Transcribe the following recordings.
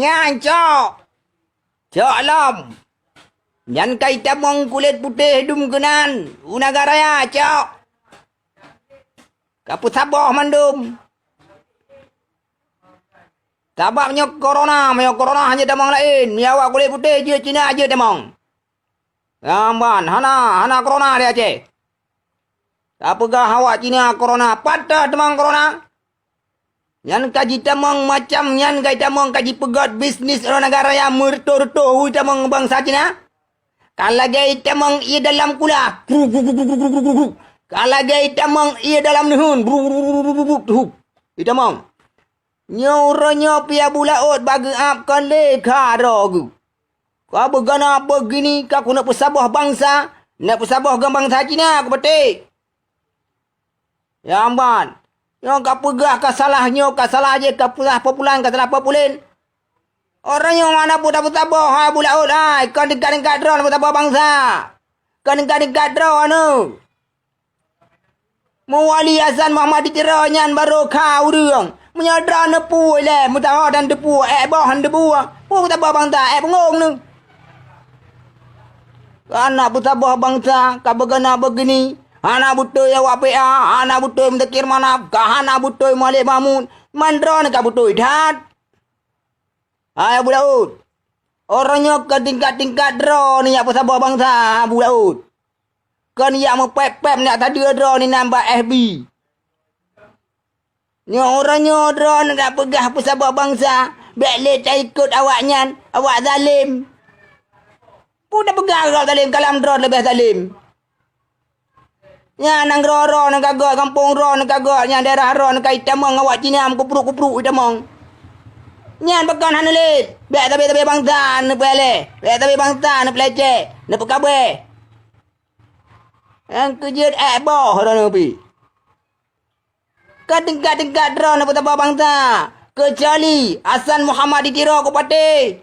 Nyan cok. Cok lam. Nyan kai tamong kulit putih hidung kenan. Unagaraya cok. Kapu sabah mandum. Sababnya corona hanya damang lain. Miawak kulit putih je Cina aja damang. Gamban, hana corona dia je. Apakah awak Cina corona? Patah damang corona. Yan kaji damang macam yan kai damang kaji pegat bisnis orang negara yang merto-reto hui damang bangsa Cina. Kalau gai damang ia dalam kula. Kalau gai damang ia dalam nihun. Itu damang. Nyoranya pia bulaut bagi apkan leka rogu. Kau bergana begini, kau nak pesabah bangsa, nak pesabah bangsa Cina, aku petik. Ya amban, yang kau pegah kau salahnya, kau salah je, kau salah populan, kau salah populin. Orang yang mana pun tak pesabah, hai bulaut, hai, kau dekat-dekat drone pesabah bangsa. Kau dekat-dekat drone tu. Mewali Hasan Muhammad diceranyan baru kau urang. Menyadra nepu le, mutah dan depu, boh debu. Pun tak bangsa, pengong ni. Anak butabah bangsa, kau bergana begini. Anak butuh ya wapia, anak butuh mendekir mana, anak butuh malik mamun. Mandra ni kau butuh idat. Ayah Bulaut. Orangnya ke tingkat-tingkat draw ni yang butabah bangsa, Bulaut. Kan yang mepep-pep nak tadi draw ni nambah FB. Ni orangnya draw nak pegah pesabak bangsa. Beklet tak ikut awaknya. Awak zalim. Pun dah pegah awak zalim. Kalam draw lebih zalim. Ya nang draw nak kagak. Kampung draw nak kagak. Yang daerah draw nak kait tamang awak Cina. Kupruk-kupruk tamang. Nyan pekan hana lit. Bek tapi bangsa nak peleh. Bek tapi bangsa nak peleceh. Nak pekabe. Yang kerja boh orang nabi. Tingkat-tingkat drone apa tabah bangsa. Kecuali Hasan Muhammad dikira aku pati.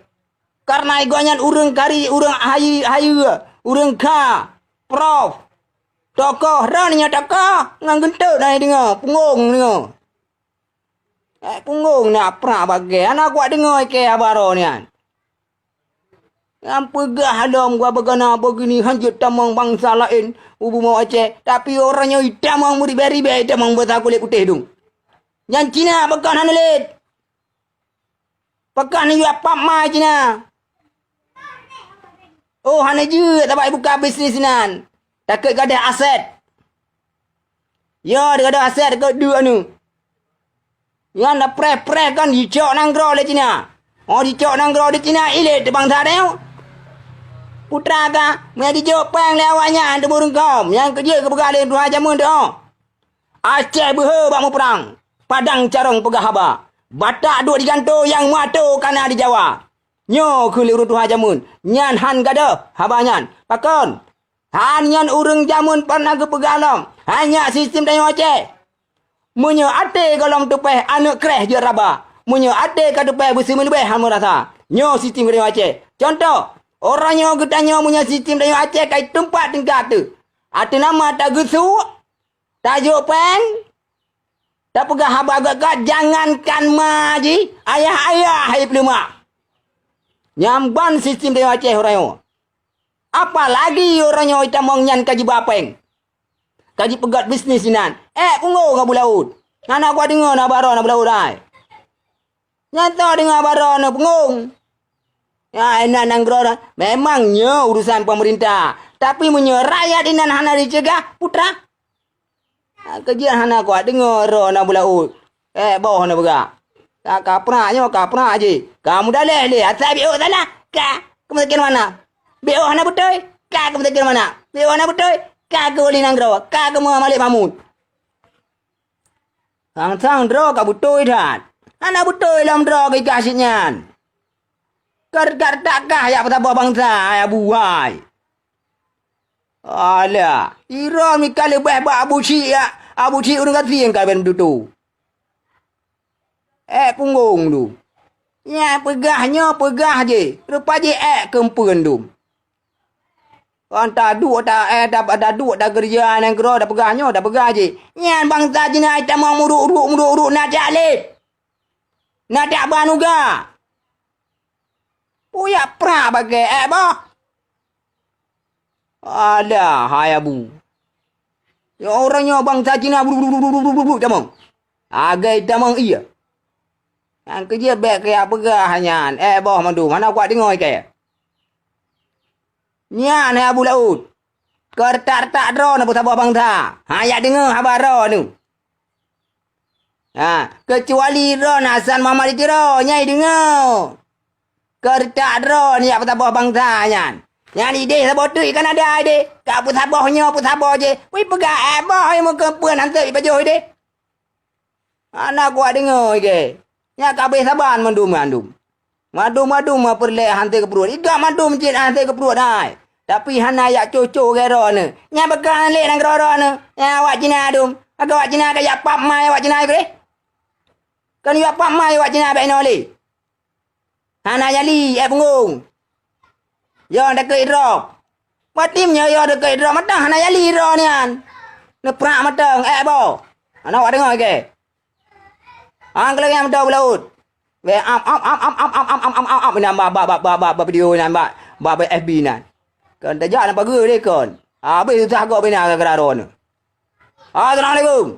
Karena igoanyan urang kari, urang hayu, urang ka, prof, tokoh, raninya tokoh. Ngang gentut dah dengar, punggung dengar. Punggung nak pernah bagai. Anak kuat dengar ke abaro ni kan. Yang pegah dalam gua bergana begini hanjut tamang bangsa lain. Ubu mau Aceh. Tapi orangnya hitam yang beri-beri hitam yang besar kulit putih dong. Yang Cina pekan hana lid. Pekan ni apa mai Cina. Oh hana je tak baik buka bisnis nan. Takut ada aset. Ya dia ada aset dekat dua ni. Yang nak pre kan dicok nanggro le Cina. Oh dicok nanggro di Cina ilit bangsa dia. Putra ka, mea di Jepang lewatnya ada burung kaum. Yang kerja ke pegalin Tuhan Jamun tu. Aceh behe bak mu perang. Padang carong pegah haba. Batak duk digantung yang matu kana di Jawa. Nyo ke liru Tuhan Jamun. Nyan han gada haba nyan. Pakon. Han nyan urang Jamun pernah ke pegalam. Hanya sistem dayo Aceh. Munyo ate golong tupeh anak kreh je raba. Munyo ate ka tupeh besi menebeh han merasa. Nyo sistem dayo Aceh. Contoh. Orangnya getanya punya sistem dari Aceh kai tempat tingkat tu. Ada nama tak gesu. Tajuk pen. Tak pegah haba agak jangankan maji. Ayah-ayah hai peluma. Nyamban sistem dari Aceh orangnya. Apalagi orangnya kita mengnyan kaji bapeng. Kaji pegat bisnis nan. Punggung ke bulaut. Anak gua dengar nak baron nak bulaut ai. Nyata dengar baron nak punggung. Ya enak nanggroran. Memangnya urusan pemerintah. Tapi menyo rakyat inan hana dicegah putra. Kejian hana kuat dengar nak bulaut. Bawah nak bergerak. Kapraknya kaprak je. Kamu dah leh. Asal biok salah. Kamu tekan mana? Biok hana betul. Kamu tekan mana? Biok hana betul. Kamu boleh nanggro. Kamu malik mamut. Sang dro ka betul dah. Hana betul dalam dro ke kasihnya. Kergar takah ya petabah bangsa ya buai. Alah, Iran ni kalau buat Abu Cik urang kati yang kau tu. Punggung tu. Ya pegah je. Rupa je kempen tu. Kan tak duk tak ada duk dah kerja yang kero dah pegah je. Nyan bangsa Cina kita mau muruk nak jalip. Nak tak banuga. Puyak pra bagai boh. Ada hai abu. Ya orangnya bangsa Cina tamang. Agai tamang iya. Yang kerja baik kayak pegahannya. Boh mandu mana kuat dengar ke? Nya ne abu laut. Kertar tak dro na buta bangsa. Ya dengar habar nu. Kecuali ro nasan mama di ro nyai dengar. Kertak dro ni apa tabah bangsa nya. Yang ni deh sabot tu kan ada deh. Kak put sabahnya put sabah je. Wei pegak abah yang mau kempuan hantar baju deh. Anak gua dengar ke. Nya kabeh saban mandum. Madum perle hantar ke perut. Iga madum cik hantar ke perut dai. Tapi hana yak coco ke ro ne. Nya bekan le nang ro ne. Nya awak Cina dum. Agak awak Cina ke yak pap mai awak Cina ke. Kan yak pap mai awak Cina be no le. Hana jali pengung. Yo dak ke ro. Matimnya yo dak ke ro matang hana jali ro nian. Ne prak matang bo. Anak awak dengar ke. Kalau yang tahu laut. Be am nambah video nambah FB nan. Kan tajak nampak ge kon. Habis tu agak bina ke keraron. Assalamualaikum.